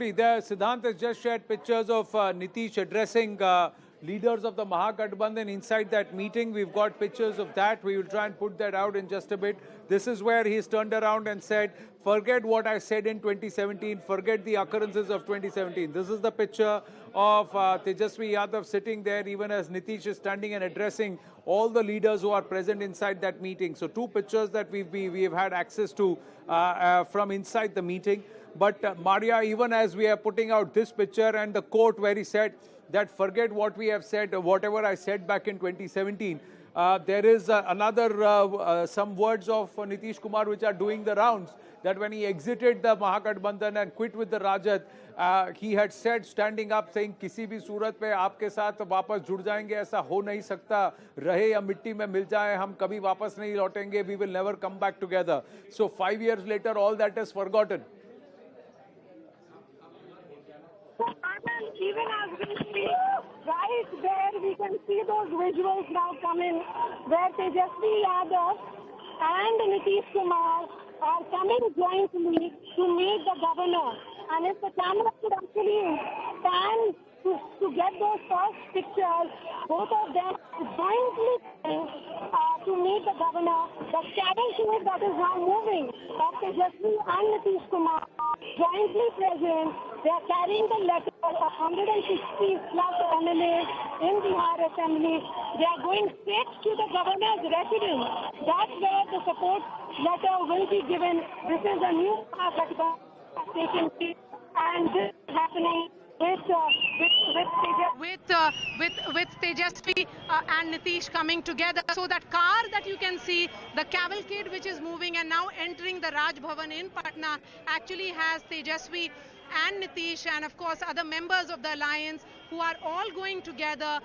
absolutely. There, Siddhant has just shared pictures of Nitish addressing leaders of the Mahagathbandhan inside that meeting. We've got pictures of that. We will try and put that out in just a bit. This is where he's turned around and said, forget what I said in 2017, forget the occurrences of 2017. This is the picture of Tejashwi Yadav sitting there, even as Nitish is standing and addressing all the leaders who are present inside that meeting. So two pictures that we've had access to from inside the meeting. But Maria, even as we are putting out this picture and the quote where he said that forget what we have said, whatever I said back in 2017, there is some words of Nitish Kumar which are doing the rounds, that when he exited the Mahagathbandhan and quit with the Rajat, he had said, standing up, saying, किसी भी सूरत पे आपके साथ वापस जुड़ जाएंगे, ऐसा हो नहीं सकता, रहे या मिट्टी में मिल जाए, हम कभी वापस नहीं लौटेंगे, we will never come back together. So 5 years later, all that is forgotten. Even as we speak, right there, we can see those visuals now coming, where Tejashwi Yadav and Nitish Kumar are coming jointly to meet the governor. And if the camera could actually pan to get those first pictures, both of them jointly to meet the governor. The cavalcade that is now moving of Tejashwi and Nitish Kumar jointly present. They are carrying the letter of 160 plus MLAs in Bihar Assembly. They are going straight to the governor's residence. That's where the support letter will be given. This is a new path that is taking place, and this is happening with Tejashwi and Nitish coming together. So that car that you can see, the cavalcade which is moving and now entering the Raj Bhavan in Patna, actually has Tejashwi and Nitish and of course other members of the alliance who are all going together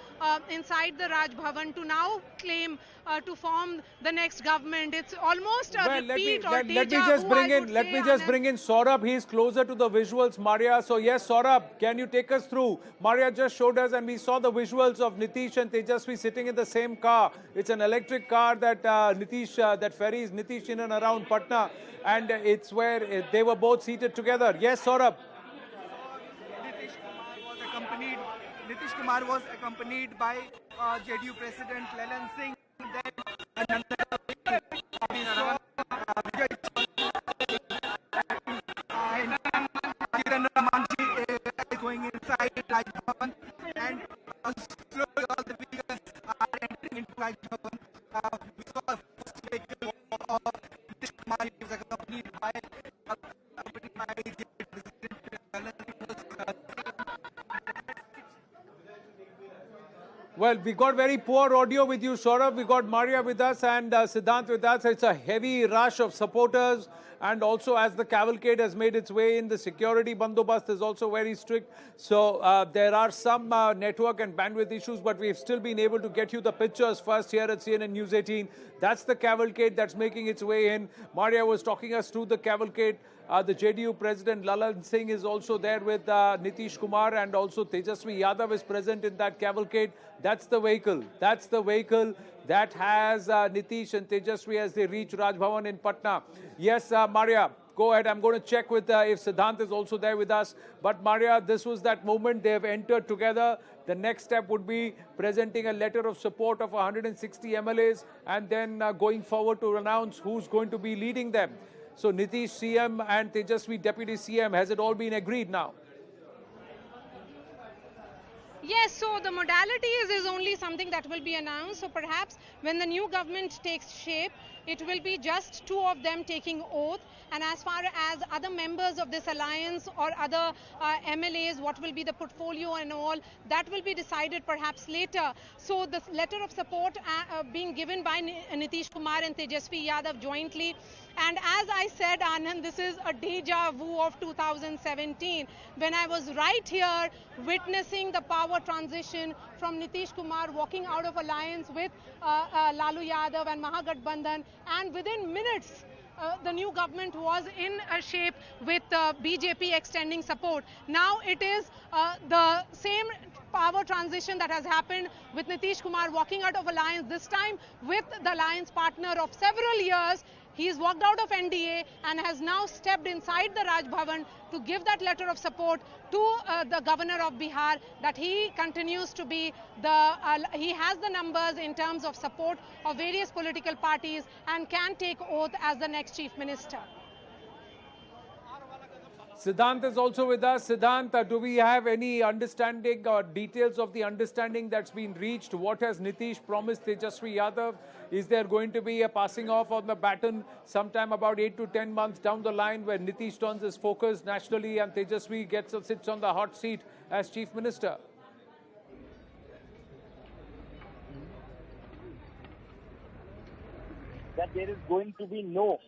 inside the Raj Bhavan to now claim to form the next government. It's almost a repeat or deja vu. Let me just bring in Saurabh. He's closer to the visuals, Maria. So yes, Saurabh, can you take us through? Maria just showed us and we saw the visuals of Nitish and Tejashwi sitting in the same car. It's an electric car that that ferries Nitish in and around Patna, and it's where they were both seated together. Yes, Saurabh. Nitish Kumar was accompanied by JDU President Lalan Singh, then going inside Raj Bhavan, and slowly all the figures are entering into Raj Bhavan. We saw a first vehicle of Nitish Kumar. He was accompanied by JDU President Lalan Singh. Well, we got very poor audio with you, Saurabh. We got Maria with us and Siddhant with us. It's a heavy rush of supporters, and also as the cavalcade has made its way in, the security bandobast is also very strict. So there are some network and bandwidth issues, but we've still been able to get you the pictures first here at CNN News 18. That's the cavalcade that's making its way in. Maria was talking us through the cavalcade. The JDU President Lalan Singh is also there with Nitish Kumar, and also Tejashwi Yadav is present in that cavalcade. That's the vehicle. That's the vehicle that has Nitish and Tejashwi as they reach Raj Bhavan in Patna. Yes, Maria, go ahead. I'm going to check with if Siddhant is also there with us. But Maria, this was that moment. They have entered together. The next step would be presenting a letter of support of 160 MLAs and then going forward to announce who's going to be leading them. So Nitish CM and Tejashwi Deputy CM, has it all been agreed now? Yes, so the modalities is only something that will be announced. So perhaps when the new government takes shape, it will be just two of them taking oath. And as far as other members of this alliance or other MLAs, what will be the portfolio and all, that will be decided perhaps later. So the letter of support being given by Nitish Kumar and Tejashwi Yadav jointly. And as I said, Anand, this is a deja vu of 2017, when I was right here witnessing the power transition from Nitish Kumar walking out of alliance with Lalu Yadav and Mahagathbandhan, and within minutes, the new government was in a shape with BJP extending support. Now it is the same power transition that has happened with Nitish Kumar walking out of alliance, this time with the alliance partner of several years. He's walked out of NDA and has now stepped inside the Raj Bhavan to give that letter of support to the governor of Bihar, that he continues to be he has the numbers in terms of support of various political parties and can take oath as the next chief minister. Siddhant is also with us. Siddhant, do we have any understanding or details of the understanding that's been reached? What has Nitish promised Tejashwi Yadav? Is there going to be a passing off on the baton sometime about 8 to 10 months down the line where Nitish turns his focus nationally and Tejashwi sits on the hot seat as chief minister? That there is going to be no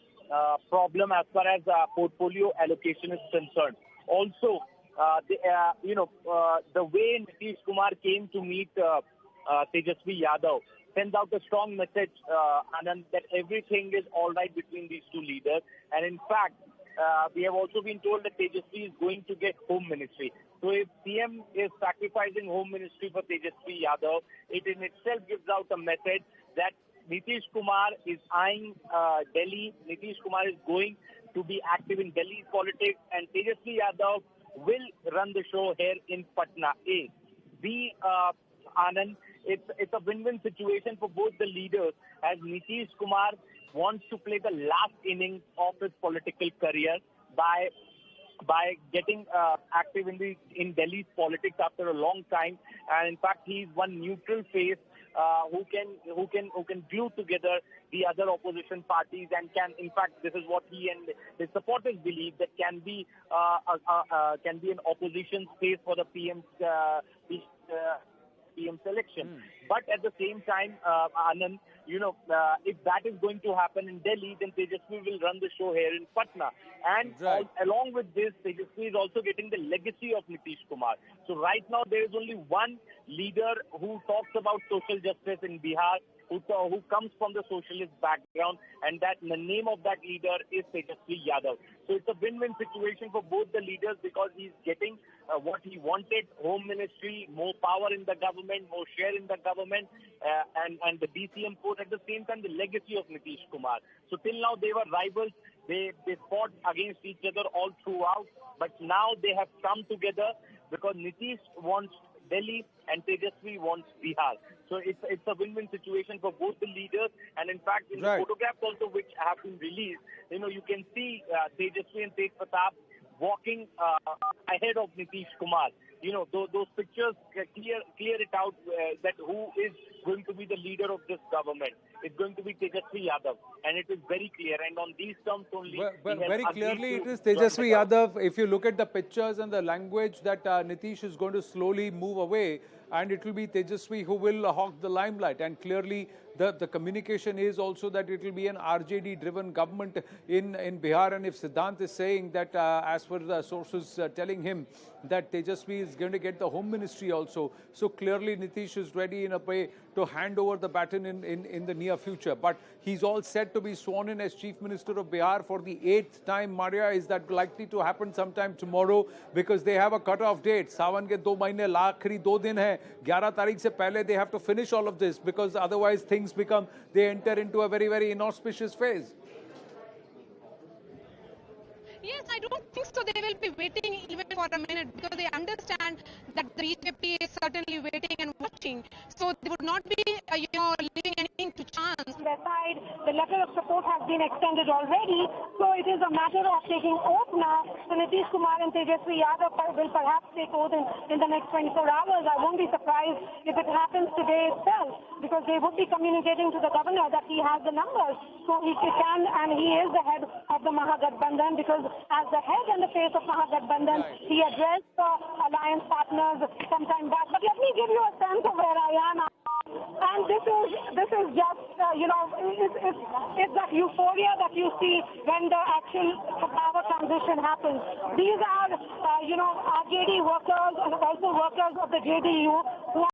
problem as far as portfolio allocation is concerned. Also, the way Nitish Kumar came to meet Tejashwi Yadav sends out a strong message, Anand, that everything is all right between these two leaders. And in fact, we have also been told that Tejashwi is going to get Home Ministry. So if CM is sacrificing Home Ministry for Tejashwi Yadav, it in itself gives out a message that Nitish Kumar is eyeing Delhi. Nitish Kumar is going to be active in Delhi's politics, and Tejashwi Yadav will run the show here in Patna. Anand, it's a win-win situation for both the leaders, as Nitish Kumar wants to play the last innings of his political career by getting active in Delhi's politics after a long time, and in fact he's one neutral face who can glue together the other opposition parties, and can, in fact, this is what he and his supporters believe, that can be an opposition space for the PM selection. But at the same time, Anand, if that is going to happen in Delhi, then Tejashwi will run the show here in Patna. And right. Along with this, Tejashwi is also getting the legacy of Nitish Kumar. So right now, there is only one leader who talks about social justice in Bihar, who comes from the socialist background, and that the name of that leader is Tejashwi Yadav. So it's a win-win situation for both the leaders, because he's getting what he wanted: Home Ministry, more power in the government, more share in the government, and the DCM post. At the same time, the legacy of Nitish Kumar. So till now they were rivals. They fought against each other all throughout, but now they have come together because Nitish wants Delhi and Tejashwi wants Bihar. So it's a win-win situation for both the leaders. And in fact, in the photographs also which have been released, you can see Tejashwi and Tej Pratap walking ahead of Nitish Kumar. Those pictures clear it out that who is going to be the leader of this government. It's going to be Tejashwi Yadav, and it is very clear. And on these terms only, very clearly it is Tejashwi Yadav. If you look at the pictures and the language, that Nitish is going to slowly move away, and it will be Tejashwi who will hog the limelight. And clearly the communication is also that it will be an RJD-driven government in Bihar. And if Siddhant is saying that, as per the sources telling him, that Tejashwi is going to get the Home Ministry also, so clearly Nitish is ready in a way to hand over the baton in the near future. But he's all set to be sworn in as Chief Minister of Bihar for the 8th time. Maria, is that likely to happen sometime tomorrow? Because they have a cut-off date. Sawan ke 2 mahine, आखिरी 2 दिन है. 11 तारीख से पहले they have to finish all of this, because otherwise they enter into a very, very inauspicious phase. Yes, I don't think so. They will be waiting even for a minute, because they understand that the BJP is certainly waiting and watching. So they would not be, leaving anything to chance. Their side, the letter of support has been extended already. So it is a matter of taking oath now. So Nitish Kumar and Tejashwi Yadav will perhaps take oath in the next 24 hours. I won't be surprised if it happens today itself, because they would be communicating to the governor that he has the numbers. So he can, and he is the head of the Mahagathbandhan, because as the head and the face of Mahagathbandhan, he addressed the alliance partners sometime back. But let me give you a sense of where I am. And this is just, it's that euphoria that you see when the actual power transition happens. These are, RJD workers and also workers of the JDU who